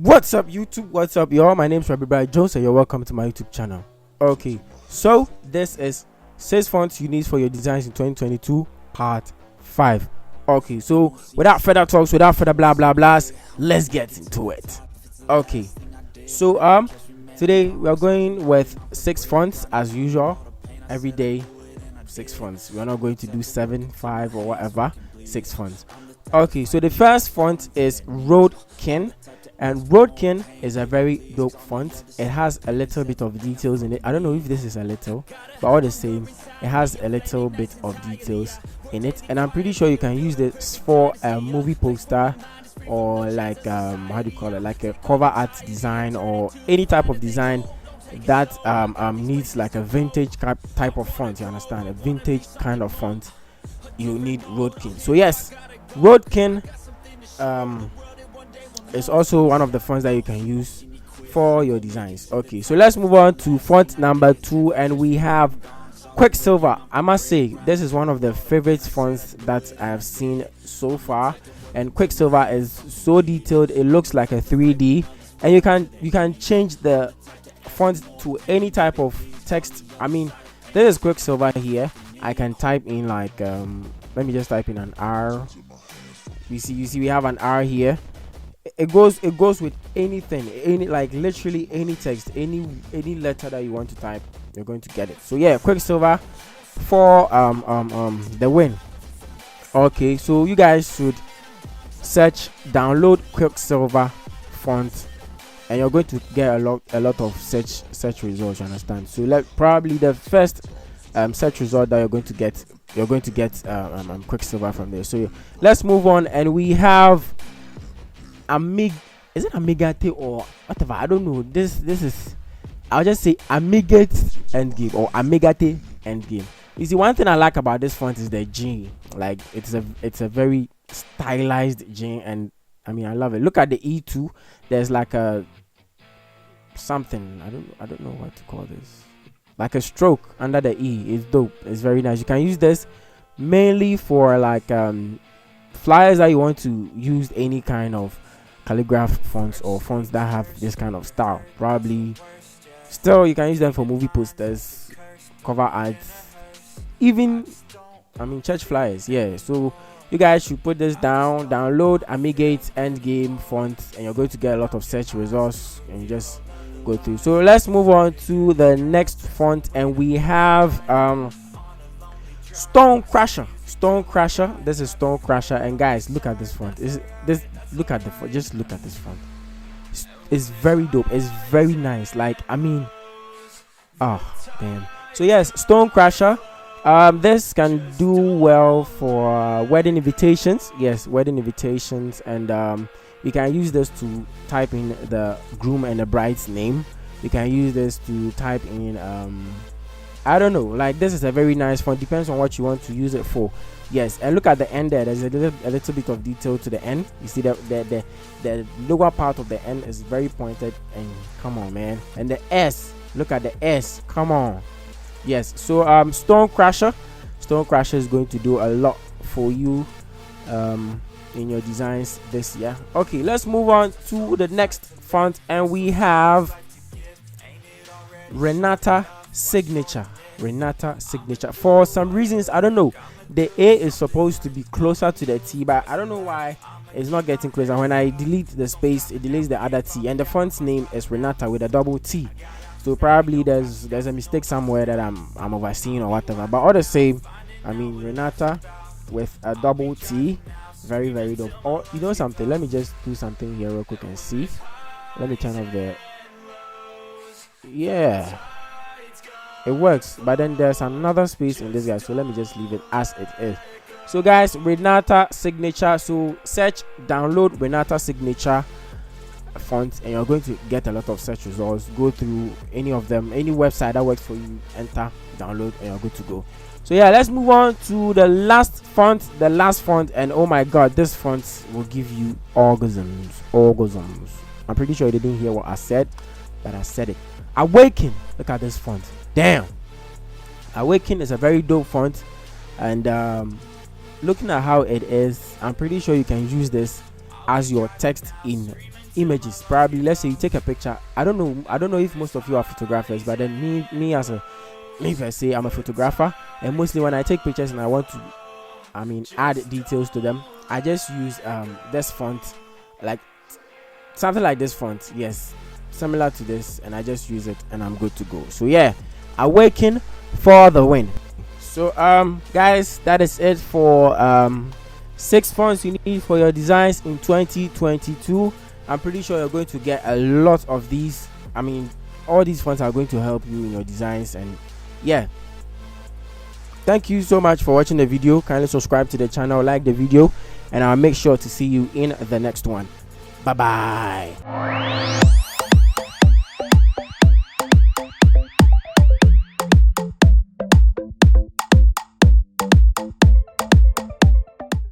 What's up YouTube, what's up y'all? My name is Rabbi Jones and you're welcome to my YouTube channel. Okay, so this is 6 fonts you need for your designs in 2022 part 5. Okay, so without further talks, without further blah blah blahs, let's get into it. Okay, so today we are going with 6 fonts as usual. Every day 6 fonts. We are not going to do 7, 5 or whatever. 6 fonts. Okay, so the first font is Roadkin, and Roadkin is a very dope font. It has a little bit of details in it. I don't know if this is a little, but all the same, it has a little bit of details in it, and I'm pretty sure you can use this for a movie poster or like how do you call it, like a cover art design or any type of design that needs like a vintage type of font. You understand? A vintage kind of font, you need Roadkin. So yes, Roadkin is also one of the fonts that you can use for your designs. Okay, so let's move on to font number 2, and we have Quicksilver. I must say this is one of the favorite fonts that I have seen so far, and Quicksilver is so detailed. It looks like a 3D, and you can change the font to any type of text. I mean, this is Quicksilver here. I can type in like let me just type in an R. You see we have an R here. It goes with anything, like literally any text, any letter that you want to type, you're going to get it. So yeah, Quicksilver for the win. Okay, so you guys should download Quicksilver font, and you're going to get a lot of search results. You understand? So probably the first search result that you're going to get Quicksilver from there. So let's move on, and we have is it Amigate or whatever? I don't know. This is, I'll just say Amigate Endgame or Amigate Endgame. You see, one thing I like about this font is the G. Like it's a very stylized G, and I mean I love it. Look at the E2. There's like a something, I don't know what to call this, like a stroke under the E. It's dope. It's very nice. You can use this mainly for like flyers that you want to use any kind of calligraph fonts or fonts that have this kind of style. Probably still you can use them for movie posters, cover ads, even church flyers. Yeah, so you guys should put this down, download Amigate Endgame font, and you're going to get a lot of search results, and you just go through. So let's move on to the next font, and we have Stone Crusher. This is Stone Crusher, and guys, look at this font. Look at the font. Just look at this font. It's very dope. It's very nice. Like, I mean, damn. So yes, Stone Crusher. This can do well for wedding invitations. Yes, wedding invitations, and you can use this to type in the groom and the bride's name. You can use this to type in I don't know, like this is a very nice font. Depends on what you want to use it for. Yes, and look at the end there. There's a little bit of detail to the end. You see the lower part of the end is very pointed, and come on, man. And the S, look at the S, come on. Yes, so Stone Crusher is going to do a lot for you in your designs this year. Okay, let's move on to the next font, and we have Renata Signature. For some reasons, I don't know, the A is supposed to be closer to the T, but I don't know why it's not getting closer. When I delete the space, it deletes the other T, and the font's name is Renata with a double T. So probably there's a mistake somewhere that I'm overseeing or whatever. But all the same, I mean, Renata with a double T, very very dope. Or you know something, let me just do something here real quick and see. Let me turn off the, yeah, it works, but then there's another space in this guy, so let me just leave it as it is. So guys, Renata Signature. So download Renata Signature font, and you're going to get a lot of search results. Go through any of them, any website that works for you, enter, download, and you're good to go. So yeah, let's move on to the last font, and oh my god, this font will give you orgasms. I'm pretty sure you didn't hear what I said, but I said it. Awaken. Look at this font. Damn, Awaken is a very dope font, and looking at how it is, I'm pretty sure you can use this as your text in images. Probably, let's say you take a picture. I don't know if most of you are photographers, but then me as a me per se, I'm a photographer, and mostly when I take pictures and I want to add details to them, I just use this font, like something like this font, yes, similar to this, and I just use it and I'm good to go. So yeah, Awaken for the win. So guys, that is it for 6 fonts you need for your designs in 2022. I'm pretty sure you're going to get a lot of these. All these fonts are going to help you in your designs. And yeah, thank you so much for watching the video. Kindly subscribe to the channel, like the video, and I'll make sure to see you in the next one. Bye bye.